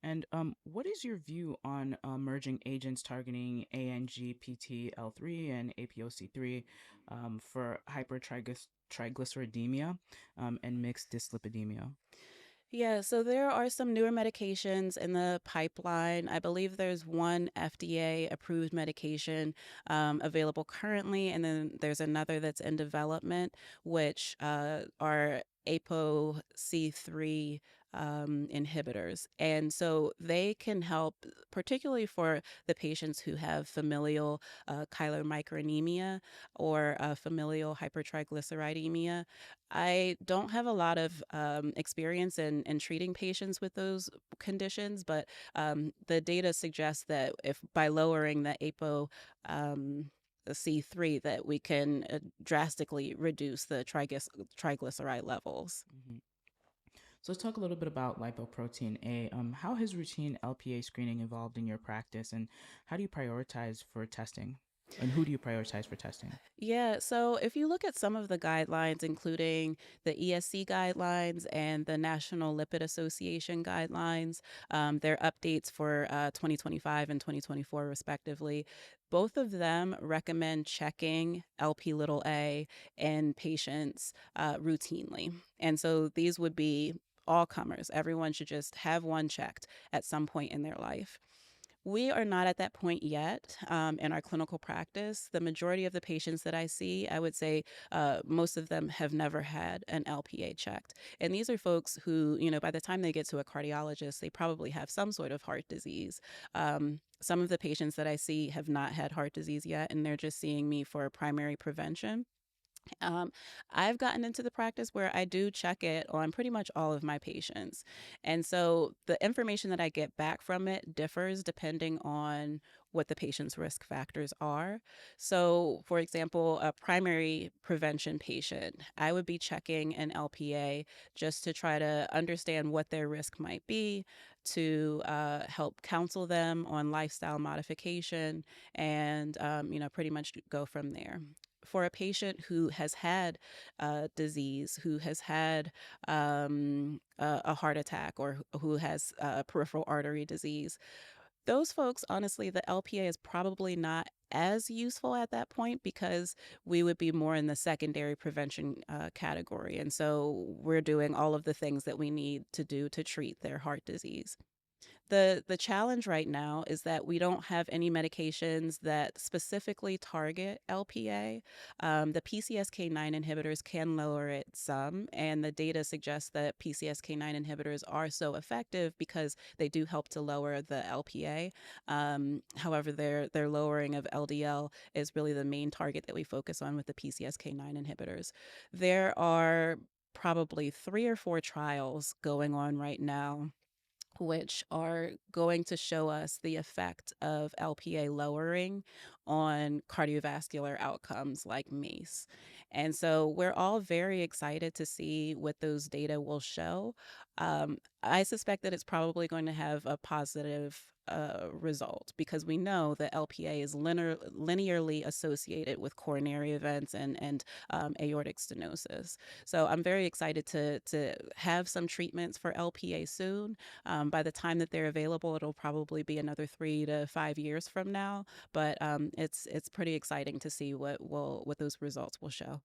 And what is your view on emerging agents targeting ANGPTL3 and APOC3 for hypertriglyceridemia and mixed dyslipidemia? Yeah, so there are some newer medications in the pipeline. I believe there's one FDA approved medication available currently, and then there's another that's in development, which are ApoC3 inhibitors. And so they can help, particularly for the patients who have familial chylomicronemia or familial hypertriglyceridemia. I don't have a lot of experience in treating patients with those conditions, but the data suggests that if by lowering the APO the C3 that we can drastically reduce the triglyceride levels. Mhm. So let's talk a little bit about lipoprotein A. How has routine LPA screening evolved in your practice, and how do you prioritize for testing? And who do you prioritize for testing? Yeah, so if you look at some of the guidelines, including the ESC guidelines and the National Lipid Association guidelines, their updates for 2025 and 2024, respectively, both of them recommend checking LP little a in patients routinely. And so these would be all comers. Everyone should just have one checked at some point in their life. We are not at that point yet in our clinical practice. The majority of the patients that I see, I would say most of them have never had an LPA checked. And these are folks who, by the time they get to a cardiologist, they probably have some sort of heart disease. Some of the patients that I see have not had heart disease yet, and they're just seeing me for primary prevention. Um, I've gotten into the practice where I do check it on pretty much all of my patients. And so the information that I get back from it differs depending on what the patient's risk factors are. So, for example, a primary prevention patient, I would be checking an LPA just to try to understand what their risk might be, to help counsel them on lifestyle modification, and, pretty much go from there. For a patient who has had disease, who has had a heart attack, or who has peripheral artery disease, those folks, honestly, the LPA is probably not as useful at that point because we would be more in the secondary prevention category. And so we're doing all of the things that we need to do to treat their heart disease. The challenge right now is that we don't have any medications that specifically target LPA. The PCSK9 inhibitors can lower it some, and the data suggests that PCSK9 inhibitors are so effective because they do help to lower the LPA. However, their lowering of LDL is really the main target that we focus on with the PCSK9 inhibitors. There are probably 3 or 4 trials going on right now which are going to show us the effect of LPA lowering on cardiovascular outcomes like MACE. And so we're all very excited to see what those data will show. I suspect that it's probably going to have a positive result because we know that LPA is linearly associated with coronary events and aortic stenosis. So I'm very excited to have some treatments for LPA soon. By the time that they're available, it'll probably be another 3 to 5 years from now. But it's pretty exciting to see what those results will show.